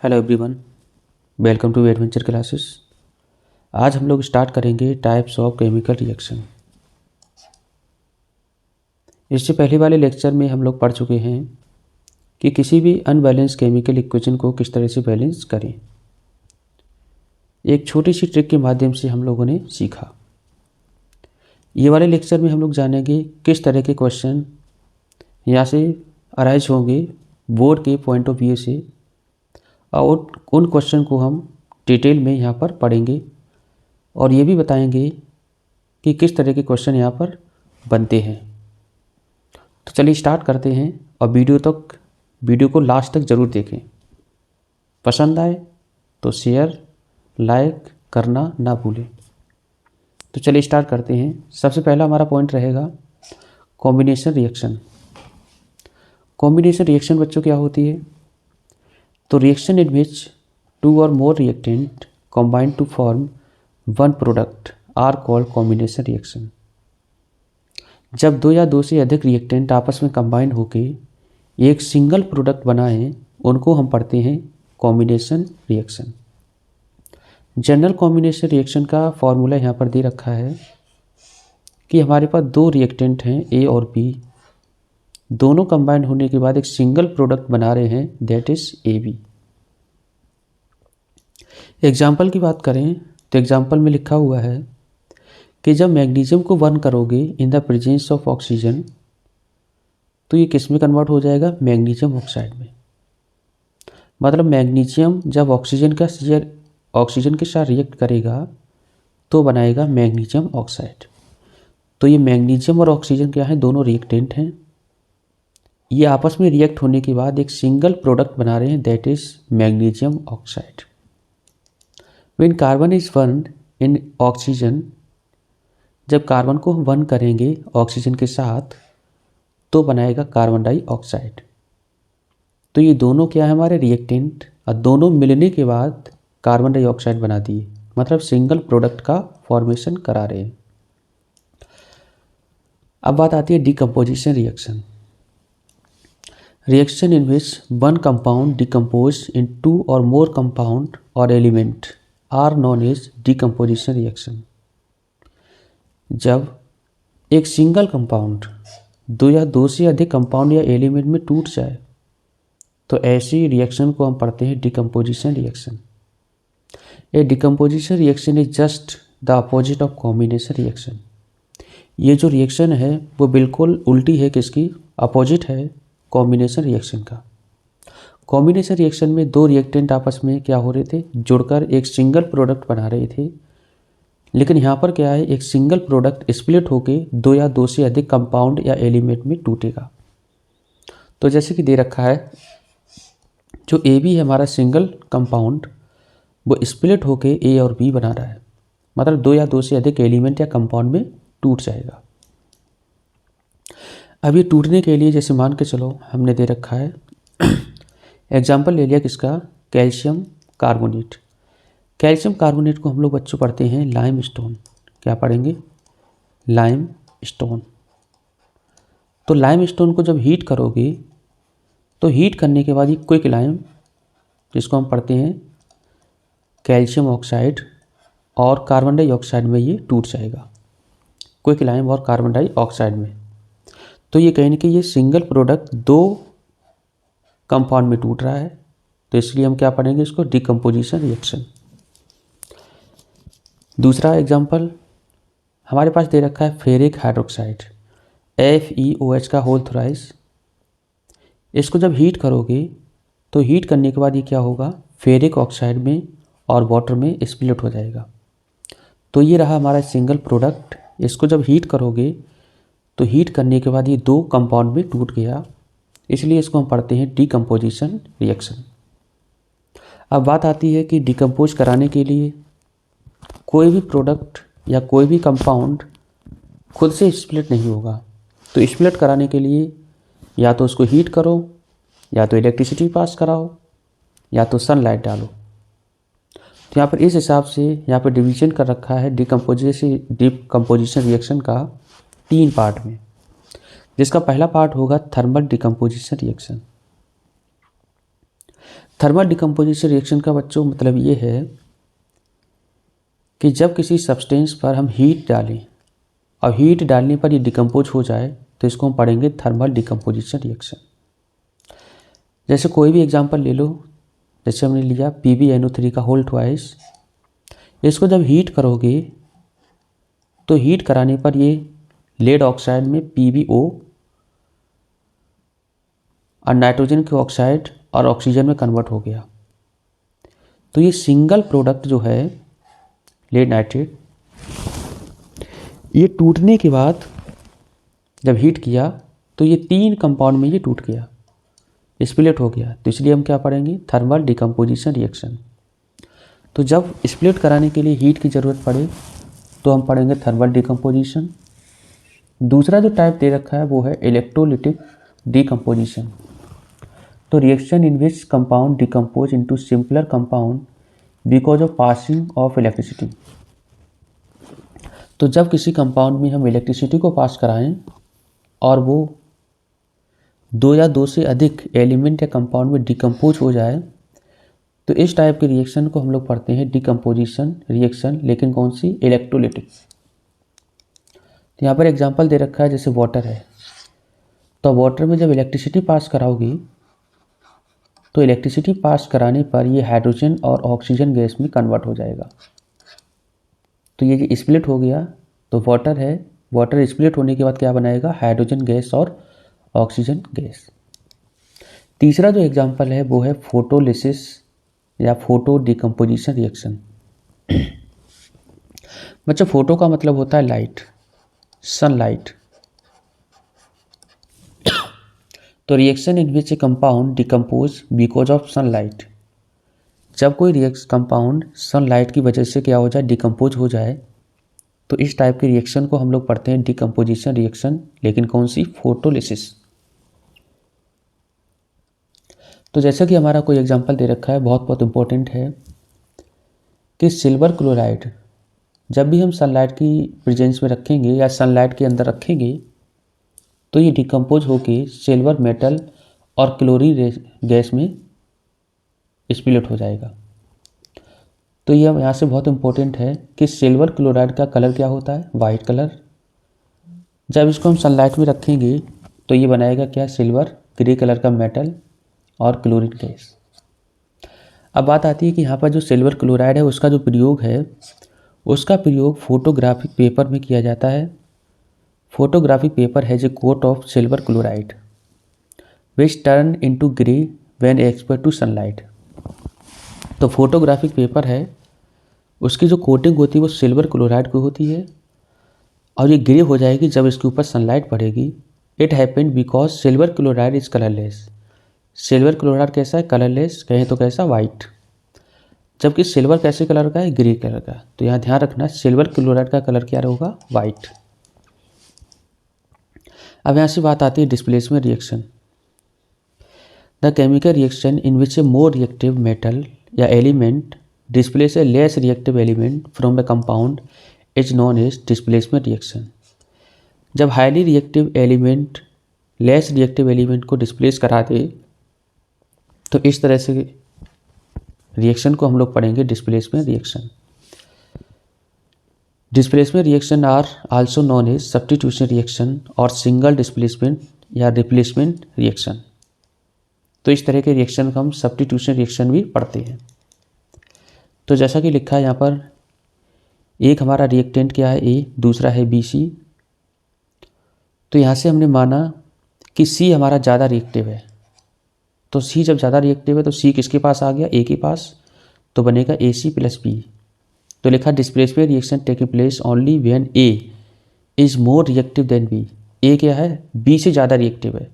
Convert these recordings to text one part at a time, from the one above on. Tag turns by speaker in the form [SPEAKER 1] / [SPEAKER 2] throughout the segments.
[SPEAKER 1] Hello everyone, welcome to adventure classes. आज हम लोग स्टार्ट करेंगे टाइप्स ऑफ केमिकल रिएक्शन। इससे पहले वाले लेक्चर में हम लोग पढ़ चुके हैं कि किसी भी अनबैलेंस केमिकल इक्वेशन को किस तरह से बैलेंस करें। एक छोटी सी ट्रिक के माध्यम से हम लोगों ने सीखा। ये वाले लेक्चर में हम लोग जानेंगे किस तरह के क्वेश्चन यहाँ से अराइज होंगे बोर्ड के पॉइंट ऑफ व्यू से, और उन क्वेश्चन को हम डिटेल में यहाँ पर पढ़ेंगे और ये भी बताएंगे कि किस तरह के क्वेश्चन यहाँ पर बनते हैं। तो चलिए स्टार्ट करते हैं और वीडियो को लास्ट तक ज़रूर देखें। पसंद आए तो शेयर लाइक करना ना भूलें। तो चलिए स्टार्ट करते हैं। सबसे पहला हमारा पॉइंट रहेगा कॉम्बिनेशन रिएक्शन। कॉम्बिनेशन रिएक्शन बच्चों क्या होती है? तो reaction in which two or more reactant combine to form one product are called combination reaction. जब दो या दो से अधिक रिएक्टेंट आपस में कंबाइन होकर एक सिंगल प्रोडक्ट बनाएं, उनको हम पढ़ते हैं combination reaction. General combination reaction का फॉर्मूला यहाँ पर दे रखा है कि हमारे पास दो रिएक्टेंट हैं ए और बी, दोनों कंबाइन होने के बाद एक सिंगल प्रोडक्ट बना रहे हैं, that is A B. Example की बात करें तो एग्जाम्पल में लिखा हुआ है कि जब मैग्नीशियम को बर्न करोगे in the presence of oxygen, तो ये किस में कन्वर्ट हो जाएगा? मैग्नीशियम ऑक्साइड में। मतलब मैग्नीशियम जब ऑक्सीजन के साथ रिएक्ट करेगा तो बनाएगा मैग्नीशियम ऑक्साइड। तो ये मैग्नीशियम और ऑक्सीजन क्या है? दोनों रिएक्टेंट हैं। ये आपस में रिएक्ट होने के बाद एक सिंगल प्रोडक्ट बना रहे हैं, that is magnesium oxide. When carbon is burned in oxygen, जब कार्बन को हम बर्न करेंगे ऑक्सीजन के साथ तो बनाएगा कार्बन डाइऑक्साइड। तो ये दोनों क्या है? हमारे रिएक्टेंट, और दोनों मिलने के बाद कार्बन डाइऑक्साइड बना दिए, मतलब सिंगल प्रोडक्ट का फॉर्मेशन करा रहे हैं। अब बात आती है decomposition reaction. Reaction in which one compound decomposed in two or more compound or element are known as decomposition reaction। जब एक सिंगल कंपाउंड दो या दो से अधिक कंपाउंड या एलिमेंट में टूट जाए तो ऐसी रिएक्शन को हम पढ़ते हैं decomposition reaction. A decomposition reaction is just the opposite of combination reaction. ये जो रिएक्शन है वो बिल्कुल उल्टी है, किसकी? अपोजिट है कॉम्बिनेशन रिएक्शन का। कॉम्बिनेशन रिएक्शन में दो रिएक्टेंट आपस में क्या हो रहे थे? जुड़कर एक सिंगल प्रोडक्ट बना रहे थे। लेकिन यहाँ पर क्या है? एक सिंगल प्रोडक्ट स्प्लिट होके दो या दो से अधिक कंपाउंड या एलिमेंट में टूटेगा। तो जैसे कि दे रखा है, जो ए बी है हमारा सिंगल कंपाउंड, वो स्प्लिट होके ए और बी बना रहा है, मतलब दो या दो से अधिक एलिमेंट या कंपाउंड में टूट जाएगा। अब ये टूटने के लिए जैसे मान के चलो हमने दे रखा है एग्जाम्पल ले लिया किसका? Calcium carbonate. कैल्शियम कार्बोनेट को हम लोग बच्चों पढ़ते हैं लाइम स्टोन। क्या पढ़ेंगे? Lime stone. तो लाइम स्टोन को जब हीट करोगे तो हीट करने के बाद ये क्विक लाइम, जिसको हम पढ़ते हैं कैल्शियम ऑक्साइड और कार्बन डाइऑक्साइड में ये टूट जाएगा, क्विक लाइम और कार्बन डाइऑक्साइड में। तो ये कहीं ना कहीं ये सिंगल प्रोडक्ट दो कंपाउंड में टूट रहा है, तो इसलिए हम क्या पढ़ेंगे? इसको डिकम्पोजिशन रिएक्शन। दूसरा एग्जांपल हमारे पास दे रखा है फेरिक हाइड्रोक्साइड, FeOH का होल थ्राइस। इसको जब हीट करोगे तो हीट करने के बाद ये क्या होगा? फेरिक ऑक्साइड में और वाटर में स्प्लिट हो जाएगा। तो ये रहा हमारा सिंगल प्रोडक्ट। इसको जब हीट करोगे तो हीट करने के बाद ये दो कंपाउंड में टूट गया, इसलिए इसको हम पढ़ते हैं डिकम्पोजिशन रिएक्शन। अब बात आती है कि डिकम्पोज कराने के लिए कोई भी प्रोडक्ट या कोई भी कंपाउंड खुद से स्प्लिट नहीं होगा। तो स्प्लिट कराने के लिए या तो उसको हीट करो, या तो इलेक्ट्रिसिटी पास कराओ, या तो सनलाइट डालो। तो यहाँ पर इस हिसाब से यहाँ पर डिवीजन कर रखा है डिकम्पोजिशन रिएक्शन का तीन पार्ट में, जिसका पहला पार्ट होगा thermal decomposition reaction. Thermal decomposition reaction का बच्चों मतलब ये है कि जब किसी सब्सटेंस पर हम हीट डालें और हीट डालने पर ये डिकम्पोज हो जाए तो इसको हम पढ़ेंगे थर्मल डिकम्पोजिशन रिएक्शन। जैसे कोई भी एग्जांपल ले लो, जैसे हमने लिया PbNO3 का होल ट्वाइस। इसको जब हीट करोगे तो हीट कराने पर ये लेड ऑक्साइड में PbO और नाइट्रोजन के ऑक्साइड और ऑक्सीजन में कन्वर्ट हो गया। तो ये सिंगल प्रोडक्ट जो है लेड नाइट्रेट, ये टूटने के बाद जब हीट किया तो ये 3 कंपाउंड में ये टूट गया, स्प्लिट हो गया। तो इसलिए हम क्या पढ़ेंगे? Thermal decomposition reaction. तो जब स्प्लिट कराने के लिए हीट की ज़रूरत पड़े तो हम पढ़ेंगे थर्मल डिकम्पोजिशन। दूसरा जो टाइप दे रखा है वो है इलेक्ट्रोलिटिक डिकम्पोजिशन। तो reaction in which compound decompose into simpler compound because of passing of electricity. तो जब किसी कंपाउंड में हम इलेक्ट्रिसिटी को पास कराएं और वो 2 या 2 से अधिक एलिमेंट या कंपाउंड में डिकम्पोज हो जाए तो इस टाइप के रिएक्शन को हम लोग पढ़ते हैं डिकम्पोजिशन रिएक्शन। लेकिन कौन सी? इलेक्ट्रोलिटिक। तो यहाँ पर एग्जांपल दे रखा है, जैसे वाटर है, तो वाटर में जब इलेक्ट्रिसिटी पास कराओगी तो इलेक्ट्रिसिटी पास कराने पर ये हाइड्रोजन और ऑक्सीजन गैस में कन्वर्ट हो जाएगा। तो ये जो स्प्लिट हो गया तो वाटर है, वाटर स्प्लिट होने के बाद क्या बनाएगा? हाइड्रोजन गैस और ऑक्सीजन गैस। तीसरा जो एग्जांपल है वो है फोटोलिसिस या फोटो डिकम्पोजिशन रिएक्शन। बच्चों फोटो का मतलब होता है लाइट, सनलाइट। तो reaction in which A compound decompose because of sunlight. जब कोई कंपाउंड सनलाइट की वजह से क्या हो जाए? डिकम्पोज हो जाए। तो इस टाइप के रिएक्शन को हम लोग पढ़ते हैं डिकम्पोजिशन रिएक्शन। लेकिन कौन सी? फोटोलिसिस। तो जैसा कि हमारा कोई एग्जांपल दे रखा है, बहुत बहुत इम्पोर्टेंट है कि सिल्वर क्लोराइड जब भी हम सनलाइट की प्रेजेंस में रखेंगे या सनलाइट के अंदर रखेंगे तो ये डिकम्पोज होके सिल्वर मेटल और क्लोरीन गैस में स्प्लिट हो जाएगा। तो ये यहाँ से बहुत इम्पोर्टेंट है कि सिल्वर क्लोराइड का कलर क्या होता है? White colour. जब इसको हम सनलाइट में रखेंगे तो ये बनाएगा क्या? सिल्वर ग्रे कलर का मेटल और क्लोरीन गैस। अब बात आती है कि यहाँ पर जो सिल्वर क्लोराइड है उसका जो प्रयोग है, उसका प्रयोग फोटोग्राफिक पेपर में किया जाता है। Photographic paper has a coat of silver chloride which turn into grey when exposed to sunlight. तो फोटोग्राफिक पेपर है, उसकी जो कोटिंग होती है वो सिल्वर क्लोराइड की होती है और ये ग्रे हो जाएगी जब इसके ऊपर सनलाइट पड़ेगी। It happened because silver chloride is colourless. Silver chloride कैसा है? कलरलेस। कहें तो कैसा? वाइट। जबकि सिल्वर कैसे कलर का है? ग्रे कलर का। तो यहाँ ध्यान रखना, सिल्वर क्लोराइड का कलर क्या होगा? वाइट। अब यहाँ से बात आती है displacement reaction. The chemical reaction in which a more reactive metal या element displace a less reactive element from a compound is known as displacement reaction. जब highly reactive element less reactive element को displace करा दे तो इस तरह से reaction को हम लोग पढ़ेंगे displacement reaction. Displacement reaction are also known as substitution reaction और सिंगल डिस्प्लेसमेंट या रिप्लेसमेंट रिएक्शन। तो इस तरह के रिएक्शन को हम सब्स्टिट्यूशन रिएक्शन भी पढ़ते हैं। तो जैसा कि लिखा है यहाँ पर, एक हमारा रिएक्टेंट क्या है? ए, दूसरा है BC। तो यहाँ से हमने माना कि C हमारा ज़्यादा रिएक्टिव है। तो C जब ज़्यादा रिएक्टिव है तो C किसके पास आ गया? A के पास। तो बनेगा AC + B। तो लिखा displacement reaction taking place only when A is more reactive then B। A क्या है? B से ज़्यादा रिएक्टिव है।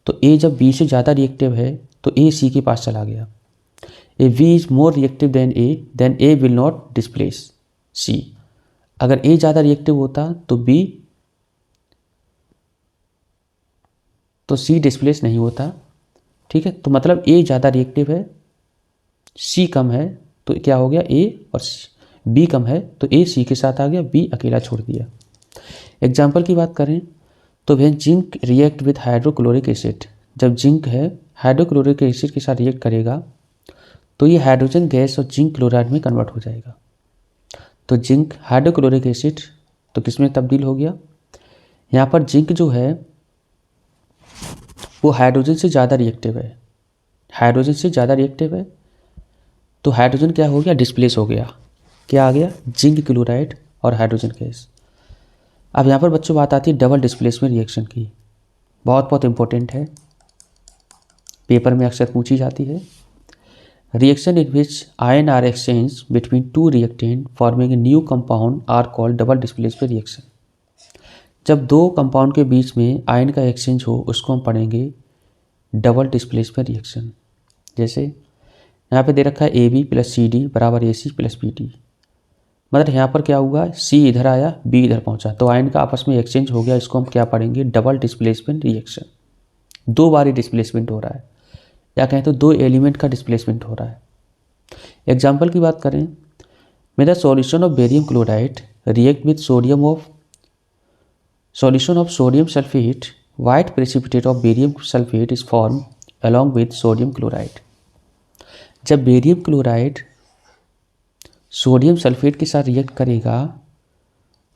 [SPEAKER 1] तो A जब B से ज़्यादा रिएक्टिव है तो A C के पास चला गया। If B is more reactive than A then A will not displace C। अगर A ज़्यादा रिएक्टिव होता तो C डिस्प्लेस नहीं होता। ठीक है, तो मतलब A ज़्यादा रिएक्टिव है, C कम है, तो क्या हो गया? A और B कम है तो A C के साथ आ गया, B अकेला छोड़ दिया। एग्जाम्पल की बात करें तो when zinc react with hydrochloric acid. जब जिंक है हाइड्रोक्लोरिक एसिड के साथ रिएक्ट करेगा तो ये हाइड्रोजन गैस और जिंक क्लोराइड में कन्वर्ट हो जाएगा। तो जिंक हाइड्रोक्लोरिक एसिड तो किस में तब्दील हो गया, यहाँ पर जिंक जो है वो हाइड्रोजन से ज़्यादा रिएक्टिव है, हाइड्रोजन से ज़्यादा रिएक्टिव है। तो हाइड्रोजन क्या हो गया, डिस्प्लेस हो गया, क्या आ गया, जिंक क्लोराइड और हाइड्रोजन गैस। अब यहाँ पर बच्चों बात आती है डबल डिस्प्लेसमेंट रिएक्शन की, बहुत बहुत इंपॉर्टेंट है, पेपर में अक्सर पूछी जाती है। Reaction in which ion are exchange between two reactant forming a new compound are called double displacement reaction. जब दो कंपाउंड के बीच में आयन का एक्सचेंज हो उसको हम पढ़ेंगे डबल डिस्प्लेसमेंट रिएक्शन। जैसे यहाँ पे दे रखा है AB + CD = AC + BD, मतलब यहाँ पर क्या हुआ, C इधर आया, B इधर पहुँचा, तो आयन का आपस में एक्सचेंज हो गया, इसको हम क्या पढ़ेंगे, डबल डिस्प्लेसमेंट रिएक्शन। दो बारी डिस्प्लेसमेंट हो रहा है, या कहें तो दो एलिमेंट का डिस्प्लेसमेंट हो रहा है। एग्जाम्पल की बात करें, में the solution of barium chloride react with solution of sodium sulfate, white precipitate of barium sulfate is formed along with sodium chloride। जब बेरियम क्लोराइड सोडियम सल्फेट के साथ रिएक्ट करेगा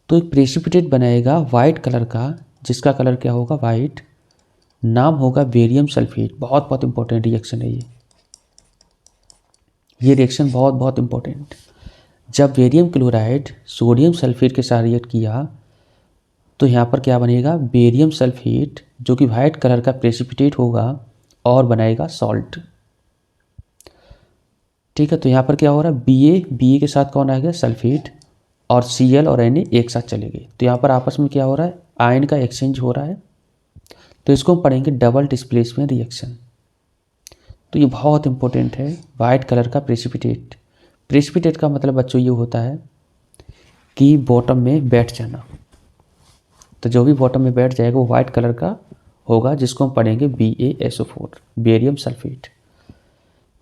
[SPEAKER 1] तो एक प्रेसिपिटेट बनाएगा वाइट कलर का, जिसका कलर क्या होगा, वाइट, नाम होगा बेरियम सल्फेट। बहुत बहुत इंपॉर्टेंट रिएक्शन है ये रिएक्शन बहुत बहुत इंपॉर्टेंट। जब बेरियम क्लोराइड सोडियम सल्फेट के साथ रिएक्ट किया तो यहाँ पर क्या बनेगा, बेरियम सल्फेट जो कि वाइट कलर का प्रेसिपिटेट होगा और बनाएगा सॉल्ट। ठीक है, तो यहाँ पर क्या हो रहा है, BA के साथ कौन आ गया, सल्फेट, और Cl और Na एक साथ चले गए, तो यहाँ पर आपस में क्या हो रहा है, आयन का एक्सचेंज हो रहा है। तो इसको हम पढ़ेंगे डबल डिस्प्लेसमेंट रिएक्शन। तो ये बहुत इंपॉर्टेंट है, वाइट कलर का प्रेसिपिटेट। प्रेसिपिटेट का मतलब बच्चों ये होता है कि बॉटम में बैठ जाना, तो जो भी बॉटम में बैठ जाएगा वो वाइट कलर का होगा, जिसको हम पढ़ेंगे BaSO4 बेरियम सल्फेट।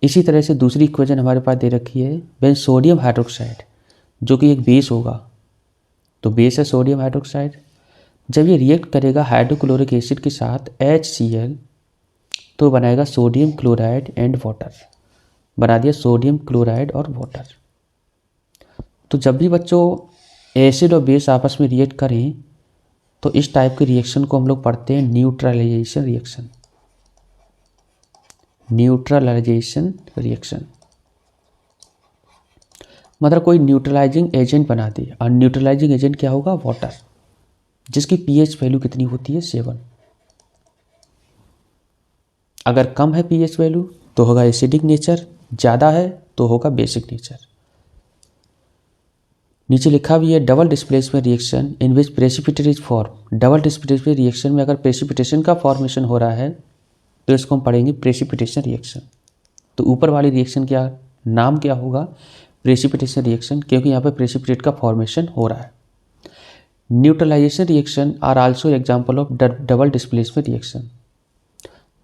[SPEAKER 1] इसी तरह से दूसरी इक्वेशन हमारे पास दे रखी है, बेन सोडियम हाइड्रोक्साइड जो कि एक बेस होगा, तो बेस है सोडियम हाइड्रोक्साइड। जब ये रिएक्ट करेगा हाइड्रोक्लोरिक एसिड के साथ HCl तो बनाएगा सोडियम क्लोराइड एंड वाटर, बना दिया सोडियम क्लोराइड और वाटर। तो जब भी बच्चों एसिड और बेस आपस में रिएक्ट करें तो इस टाइप के रिएक्शन को हम लोग पढ़ते हैं न्यूट्रलाइजेशन रिएक्शन। न्यूट्रलाइजेशन रिएक्शन मतलब कोई न्यूट्रलाइजिंग एजेंट बना दे, और न्यूट्रलाइजिंग एजेंट क्या होगा, वाटर, जिसकी pH वैल्यू कितनी होती है, 7। अगर कम है pH वैल्यू तो होगा एसिडिक नेचर, ज़्यादा है तो होगा बेसिक नेचर। नीचे लिखा भी है double displacement reaction in which precipitate is form. Double displacement reaction में अगर प्रेसिपिटेशन का फॉर्मेशन हो रहा है तो इसको हम पढ़ेंगे प्रेसिपिटेशन रिएक्शन। तो ऊपर वाली रिएक्शन क्या नाम क्या होगा, प्रेसिपिटेशन रिएक्शन, क्योंकि यहाँ पे प्रेसिपिटेट का फॉर्मेशन हो रहा है। Neutralization reaction are also example of double displacement reaction.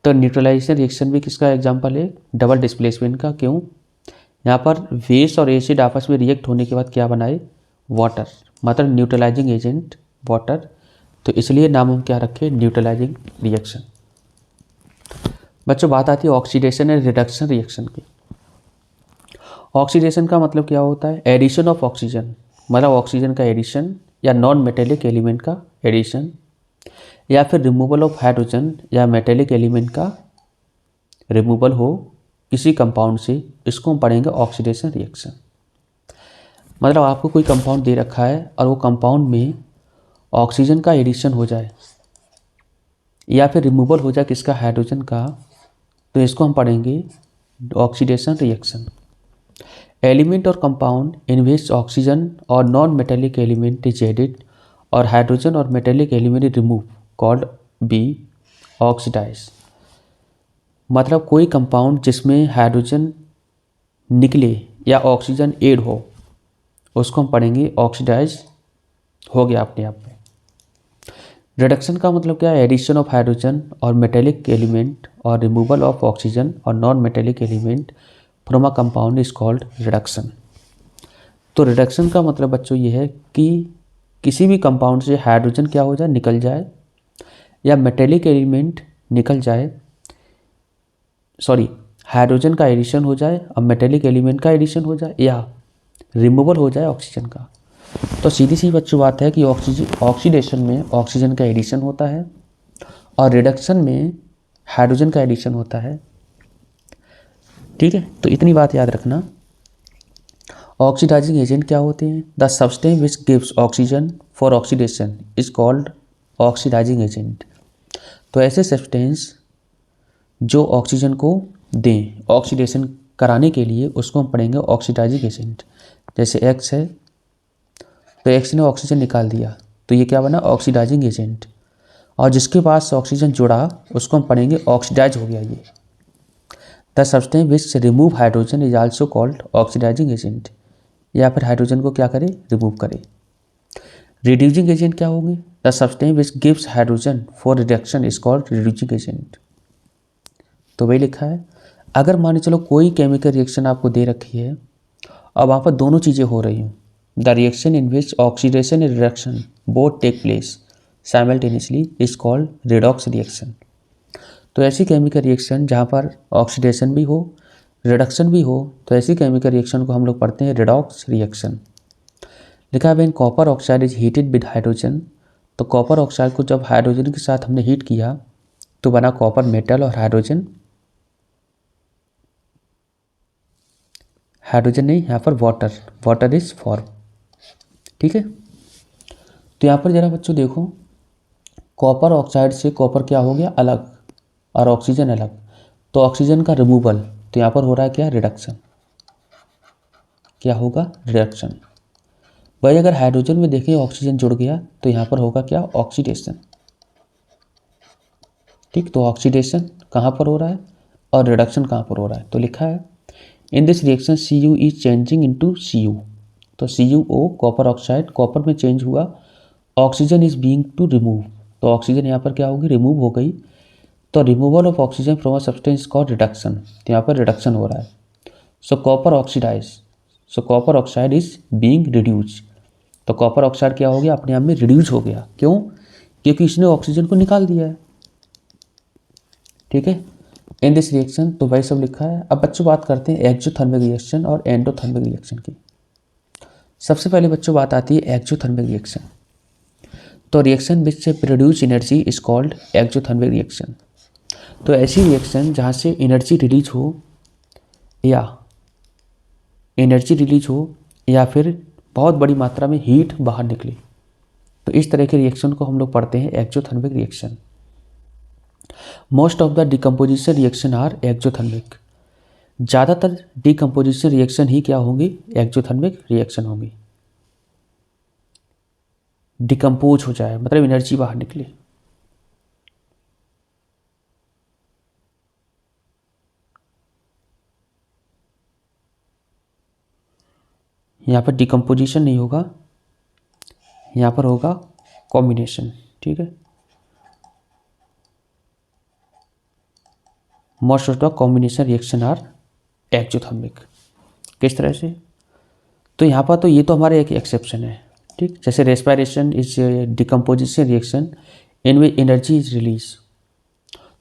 [SPEAKER 1] तो न्यूट्रलाइजेशन रिएक्शन भी किसका एग्जाम्पल है, डबल डिस्प्लेसमेंट का। क्यों, यहाँ पर बेस और एसिड आपस में रिएक्ट होने के बाद क्या बनाए, वाटर, मतलब न्यूट्रलाइजिंग एजेंट वाटर, तो इसलिए नाम हम क्या रखें, न्यूट्रलाइजिंग रिएक्शन। बच्चों बात आती है ऑक्सीडेशन एंड रिडक्शन रिएक्शन की। ऑक्सीडेशन का मतलब क्या होता है, एडिशन ऑफ ऑक्सीजन, मतलब ऑक्सीजन का एडिशन या नॉन मेटेलिक एलिमेंट का एडिशन, या फिर रिमूवल ऑफ हाइड्रोजन या मेटेलिक एलिमेंट का रिमूवल हो किसी कंपाउंड से, इसको हम पढ़ेंगे ऑक्सीडेशन रिएक्शन। मतलब आपको कोई कंपाउंड दे रखा है और वो कंपाउंड में ऑक्सीजन का एडिशन हो जाए या फिर रिमूवल हो जाए किसका, हाइड्रोजन का, तो इसको हम पढ़ेंगे ऑक्सीडेशन रिएक्शन। एलिमेंट और कंपाउंड इन विच ऑक्सीजन और non metallic element is added और हाइड्रोजन और metallic element is remove called be oxidize. मतलब कोई कंपाउंड जिसमें हाइड्रोजन निकले या ऑक्सीजन ऐड हो उसको हम पढ़ेंगे ऑक्सीडाइज हो गया अपने आप में। रिडक्शन का मतलब क्या है, एडिशन ऑफ हाइड्रोजन और मेटेलिक एलिमेंट और रिमूवल ऑफ ऑक्सीजन और non metallic element from a compound is called reduction. तो रिडक्शन का मतलब बच्चों ये है कि किसी भी कंपाउंड से हाइड्रोजन क्या हो जाए, निकल जाए, या मेटेलिक एलिमेंट निकल जाए, हाइड्रोजन का एडिशन हो जाए और मेटेलिक एलिमेंट का एडिशन हो जाए या रिमूवल हो जाए ऑक्सीजन का। तो सीधी सी बच्चों बात है कि ऑक्सीडेशन में ऑक्सीजन का एडिशन होता है और रिडक्शन में हाइड्रोजन का एडिशन होता है। ठीक है, तो इतनी बात याद रखना। ऑक्सीडाइजिंग एजेंट क्या होते हैं? The substance which gives oxygen for oxidation is called oxidizing agent. तो ऐसे सब्सटेंस जो ऑक्सीजन को दें ऑक्सीडेशन कराने के लिए, उसको हम पढ़ेंगे ऑक्सीडाइजिंग एजेंट। जैसे एक्स है, तो एक्स ने ऑक्सीजन निकाल दिया, तो ये क्या बना? Oxidizing agent. और जिसके पास ऑक्सीजन जुड़ा उसको हम पढ़ेंगे ऑक्सीडाइज हो गया ये। The substance which remove hydrogen is also called oxidizing agent. या फिर हाइड्रोजन को क्या करे? रिमूव करे। रिड्यूसिंग एजेंट क्या होंगे? The substance which gives hydrogen for reduction is called reducing agent. तो वही लिखा है। अगर मान चलो कोई केमिकल रिएक्शन आपको दे रखी है और वहाँ पर दोनों चीज़ें हो रही हूँ, the reaction in which oxidation and reduction both take place simultaneously is called redox reaction. तो ऐसी केमिकल रिएक्शन जहाँ पर ऑक्सीडेशन भी हो रिडक्शन भी हो, तो ऐसी केमिकल रिएक्शन को हम लोग पढ़ते हैं रिडॉक्स रिएक्शन। लिखा है when copper oxide is heated with hydrogen. तो कॉपर ऑक्साइड को जब हाइड्रोजन के साथ हमने हीट किया तो बना कॉपर मेटल और हाइड्रोजन नहीं, यहाँ पर वाटर इज फॉर्म। ठीक है, तो यहाँ पर जरा बच्चों देखो, कॉपर ऑक्साइड से कॉपर क्या हो गया? अलग, और ऑक्सीजन अलग, तो ऑक्सीजन का रिमूवल, तो यहाँ पर हो रहा है क्या? रिडक्शन। क्या होगा? रिडक्शन। वही अगर हाइड्रोजन में देखें ऑक्सीजन जुड़ गया तो यहाँ पर होगा क्या? ऑक्सीडेशन। ठीक, तो ऑक्सीडेशन कहाँ पर हो रहा है और रिडक्शन कहाँ पर हो रहा है? तो लिखा है in this reaction Cu is changing into Cu। तो CuO कॉपर ऑक्साइड कॉपर में चेंज हुआ, oxygen is being to remove, तो ऑक्सीजन यहाँ पर क्या होगी? रिमूव हो गई। तो removal of oxygen from a substance called reduction, तो यहाँ पर रिडक्शन हो रहा है। So copper oxide is being reduce, तो कॉपर ऑक्साइड क्या हो गया? अपने आप में रिड्यूस हो गया। क्यों? क्योंकि इसने ऑक्सीजन को निकाल दिया है। ठीक है, इन दिस रिएक्शन, तो वही सब लिखा है। अब बच्चों बात करते हैं एक्सोथर्मिक रिएक्शन और एंडोथर्मिक रिएक्शन की। सबसे पहले बच्चों बात आती है एक्सोथर्मिक रिएक्शन। तो रिएक्शन विच से produce energy is called exothermic reaction. तो ऐसी रिएक्शन जहाँ से एनर्जी रिलीज हो या फिर बहुत बड़ी मात्रा में हीट बाहर निकले, तो इस तरह के रिएक्शन को हम लोग पढ़ते हैं exothermic reaction. Most of the decomposition reaction are exothermic. ज़्यादातर डिकम्पोजिशन रिएक्शन ही क्या होंगी? एक्सोथर्मिक रिएक्शन होंगी। डिकम्पोज हो जाए मतलब एनर्जी बाहर निकले। यहाँ पर डिकम्पोजिशन नहीं होगा, यहाँ पर होगा कॉम्बिनेशन। ठीक है, most of the combination reaction are exothermic. किस तरह से? तो यहाँ पर तो ये तो हमारे एक एक्सेप्शन है। ठीक, जैसे respiration is decomposition reaction in which energy is release.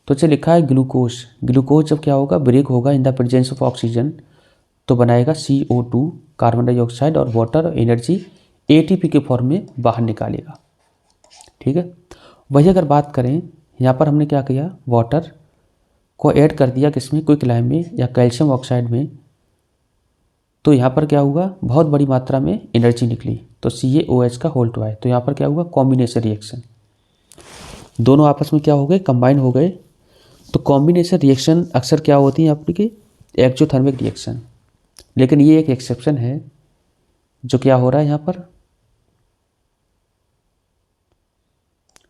[SPEAKER 1] तो इसे लिखा है ग्लूकोज जब क्या होगा? ब्रेक होगा in the presence of oxygen, तो बनाएगा CO2 कार्बन डाइऑक्साइड और वाटर, एनर्जी ATP के फॉर्म में बाहर निकालेगा। ठीक है, वही अगर बात करें यहाँ पर हमने क्या किया? वाटर को ऐड कर दिया किसमें? क्विकलाइम में या कैल्शियम ऑक्साइड में, तो यहाँ पर क्या हुआ? बहुत बड़ी मात्रा में एनर्जी निकली, तो CaOH का होल टू आए, तो यहाँ पर क्या हुआ? Combination reaction. दोनों आपस में क्या हो गए? कंबाइन हो गए। तो कॉम्बिनेशन रिएक्शन अक्सर क्या होती है आपकी? Exothermic reaction. लेकिन ये एक एक्सेप्शन है जो क्या हो रहा है यहाँ पर,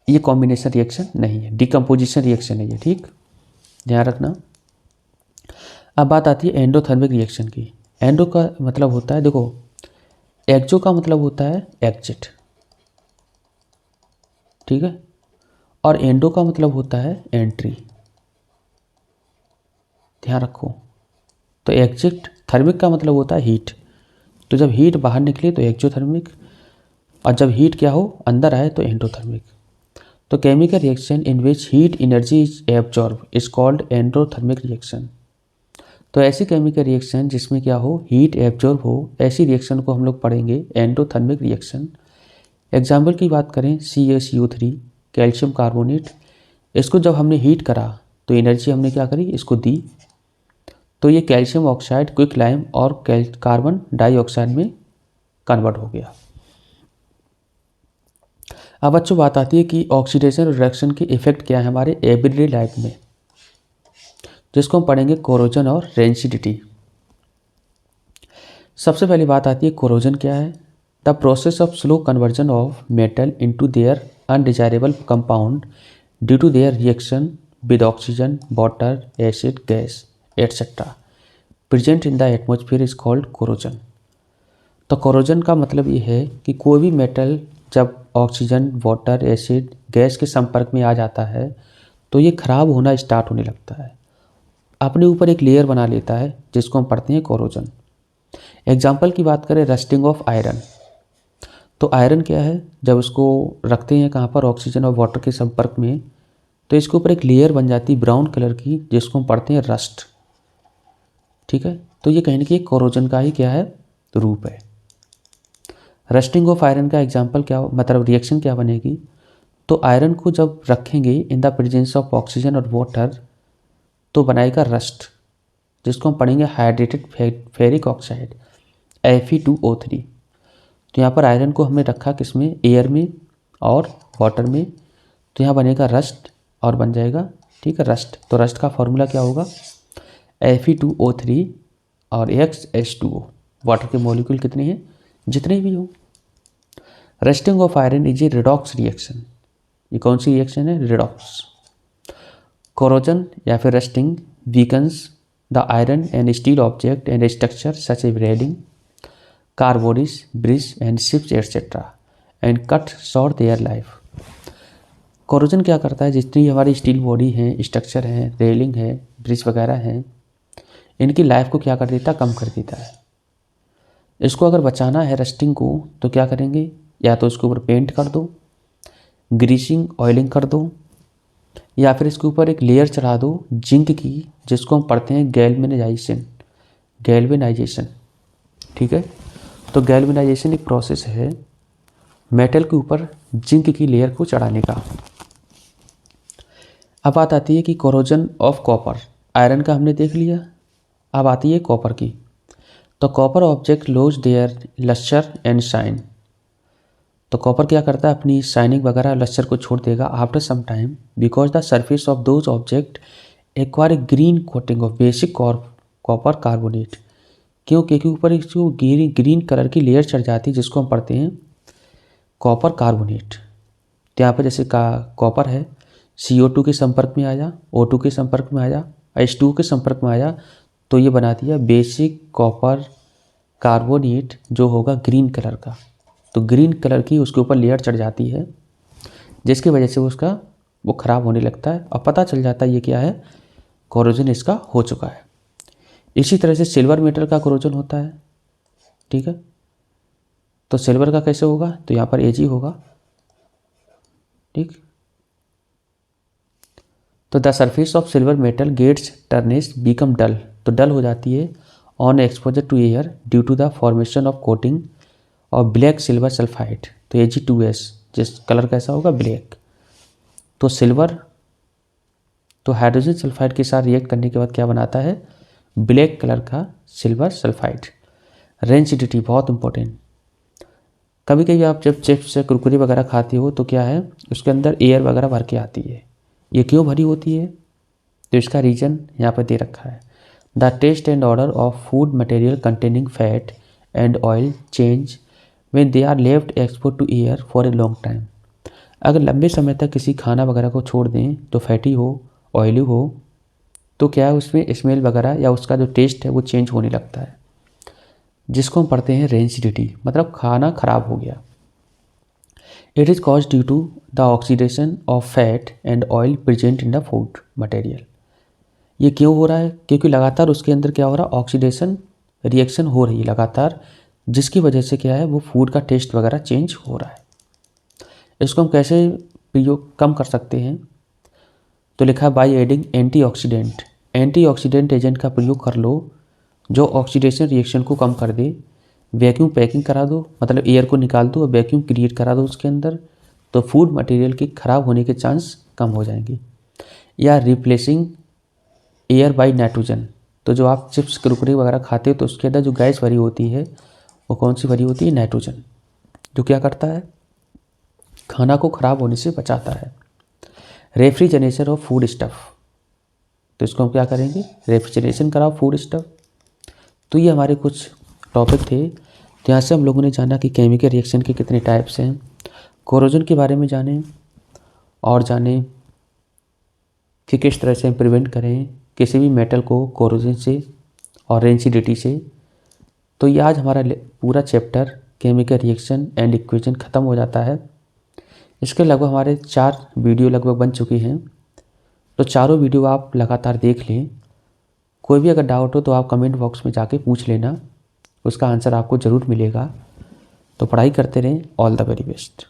[SPEAKER 1] ये कॉम्बिनेशन रिएक्शन नहीं है, डिकम्पोजिशन रिएक्शन है ये। ठीक, ध्यान रखना। अब बात आती है एंडोथर्मिक रिएक्शन की। एंडो का मतलब होता है, देखो एक्सो का मतलब होता है एग्जिट, ठीक है, और एंडो का मतलब होता है एंट्री। ध्यान रखो, तो एग्जिट थर्मिक का मतलब होता है हीट, तो जब हीट बाहर निकले तो एक्सोथर्मिक, और जब हीट क्या हो? अंदर आए तो एंडोथर्मिक। तो chemical reaction in which heat energy is absorb is called endothermic reaction. तो ऐसी केमिकल रिएक्शन जिसमें क्या हो, हीट एब्जॉर्ब हो, ऐसी रिएक्शन को हम लोग पढ़ेंगे एंडोथर्मिक रिएक्शन। एग्जाम्पल की बात करें CaCO3 कैल्शियम कार्बोनेट, इसको जब हमने हीट करा तो एनर्जी हमने क्या करी, इसको दी, तो ये कैल्शियम ऑक्साइड क्विक लाइम और कार्बन डाइऑक्साइड में कन्वर्ट हो गया। अब बच्चों बात आती है कि ऑक्सीडेशन और रिडक्शन के इफेक्ट क्या है हमारे एवरीडे लाइफ में, जिसको हम पढ़ेंगे कोरोजन और रेंसिडिटी। सबसे पहली बात आती है कोरोजन क्या है, the process of slow conversion of metal into their undesirable compound due to their reaction with oxygen, water, acid, gas etcetera present in the atmosphere is called corrosion. तो corrosion का मतलब ये है कि कोई भी मेटल जब ऑक्सीजन, वाटर, एसिड, गैस के संपर्क में आ जाता है तो ये खराब होना स्टार्ट होने लगता है, अपने ऊपर एक लेयर बना लेता है, जिसको हम पढ़ते हैं कोरोजन। एग्जाम्पल की बात करें रस्टिंग ऑफ आयरन, तो आयरन क्या है, जब उसको रखते हैं कहाँ पर, ऑक्सीजन और वाटर के संपर्क में, तो इसके ऊपर एक लेयर बन जाती है ब्राउन कलर की, जिसको हम पढ़ते हैं रस्ट। ठीक है, तो ये कहीं ना कहीं कोरोजन का ही क्या है, रूप है। रस्टिंग ऑफ आयरन का एग्जाम्पल क्या, मतलब रिएक्शन क्या बनेगी, तो आयरन को जब रखेंगे in the presence of oxygen और वाटर तो बनाएगा रस्ट, जिसको हम पढ़ेंगे हाइड्रेटेड फेरिक ऑक्साइड Fe2O3। तो यहाँ पर आयरन को हमने रखा किस में, एयर में और वाटर में, तो यहाँ बनेगा रस्ट और बन जाएगा, ठीक है, रस्ट। तो रस्ट का फॉर्मूला क्या होगा, Fe2O3 और XH2O। वाटर के मॉलिक्यूल कितने हैं, जितने भी हो। Rusting of iron is a redox reaction, ये कौन सी रिएक्शन है, रिडॉक्स। कोरोजन या फिर rusting weakens the iron and steel object and structure such A railing, car bodies, bridge and ships etcetera and cut short their life. Corrosion क्या करता है, जितनी हमारी स्टील बॉडी है, स्ट्रक्चर है, रेलिंग है, ब्रिज वगैरह हैं, इनकी लाइफ को क्या कर देता, कम कर देता है। इसको अगर बचाना है रस्टिंग को तो क्या करेंगे, या तो इसके ऊपर पेंट कर दो, ग्रीसिंग ऑयलिंग कर दो, या फिर इसके ऊपर एक लेयर चढ़ा दो जिंक की, जिसको हम पढ़ते हैं गैल्वेनाइजेशन। ठीक है, तो गैल्वेनाइजेशन एक प्रोसेस है मेटल के ऊपर जिंक की लेयर को चढ़ाने का। अब बात आती है कि कोरोजन ऑफ कॉपर, आयरन का हमने देख लिया, अब आती है कॉपर की। तो copper object lose their lustre and shine, तो कॉपर क्या करता है, अपनी शाइनिंग वगैरह लस्टर को छोड़ देगा after some time, because the surface of those object acquire green coating of basic copper carbonate. क्यों, क्योंकि ऊपर एक जो ग्रीन कलर की लेयर चढ़ जाती है, जिसको हम पढ़ते हैं कॉपर कार्बोनेट। तो यहाँ पर जैसे कॉपर है, CO2 के संपर्क में आया, O2 के संपर्क में आया, H2 के संपर्क में आया, तो ये बना दिया बेसिक कॉपर कार्बोनेट, जो होगा ग्रीन कलर का। तो ग्रीन कलर की उसके ऊपर लेयर चढ़ जाती है, जिसकी वजह से उसका वो ख़राब होने लगता है और पता चल जाता है ये क्या है, कोरोजन इसका हो चुका है। इसी तरह से सिल्वर मेटल का कोरोजन होता है। ठीक है, तो सिल्वर का कैसे होगा, तो यहाँ पर Ag होगा। ठीक, तो the surface of silver metal gets tarnish become dull, तो डल हो जाती है on exposure to air due to the formation of coating और ब्लैक सिल्वर सल्फाइड, तो Ag2S, जिस कलर कैसा होगा, ब्लैक। तो सिल्वर तो हाइड्रोजन सल्फाइड के साथ रिएक्ट करने के बाद क्या बनाता है, ब्लैक कलर का सिल्वर सल्फाइड। रेंसिडिटी बहुत इंपॉर्टेंट, कभी कभी आप जब चिप्स से कुरकुरे वगैरह खाते हो तो क्या है, उसके अंदर एयर वगैरह भर के आती है। ये क्यों भरी होती है, तो इसका रीज़न यहाँ पर दे रखा है, the taste and odour of food material containing fat and oil change when they are left expose to air for a long time. अगर लंबे समय तक किसी खाना वगैरह को छोड़ दें, तो फैटी हो, ऑयली हो, तो क्या है, उसमें स्मेल वगैरह या उसका जो टेस्ट है वो चेंज होने लगता है, जिसको हम पढ़ते हैं रेंसिडिटी, मतलब खाना खराब हो गया। It is cause due to the oxidation of fat and oil present in the food material. ये क्यों हो रहा है, क्योंकि लगातार उसके अंदर क्या हो रहा है, ऑक्सीडेशन रिएक्शन हो रही है लगातार, जिसकी वजह से क्या है, वो फूड का टेस्ट वगैरह चेंज हो रहा है। इसको हम कैसे प्रयोग कम कर सकते हैं, तो लिखा है by adding antioxidant antioxidant agent का प्रयोग कर लो जो ऑक्सीडेशन रिएक्शन को कम कर दे। वैक्यूम पैकिंग करा दो, मतलब एयर को निकाल दो और वैक्यूम क्रिएट करा दो उसके अंदर, तो फूड मटेरियल के ख़राब होने के चांस कम हो जाएंगे। या रिप्लेसिंग एयर बाय नाइट्रोजन, तो जो आप चिप्स कुरकुरे वगैरह खाते हो तो उसके अंदर जो गैस भरी होती है वो कौन सी भरी होती है? नाइट्रोजन, जो क्या करता है? खाना को ख़राब होने से बचाता है। रेफ्रिजरेशन ऑफ फूड स्टफ़, तो इसको हम क्या करेंगे? रेफ्रिजरेशन कराओ फूड स्टफ़। तो ये हमारे कुछ टॉपिक थे। तो यहाँ से हम लोगों ने जाना कि केमिकल रिएक्शन के कितने टाइप्स हैं, कोरोजन के बारे में जाने और जाने कि किस तरह से हम प्रिवेंट करें किसी भी मेटल को कोरोजन से और रेंसिडिटी से। तो ये आज हमारा पूरा chapter chemical reaction and equation ख़त्म हो जाता है। इसके लगभग हमारे 4 वीडियो लगभग बन चुकी हैं, तो चारों वीडियो आप लगातार देख लें। कोई भी अगर डाउट हो तो आप कमेंट बॉक्स में जाके पूछ लेना, उसका आंसर आपको ज़रूर मिलेगा। तो पढ़ाई करते रहें। All the very best.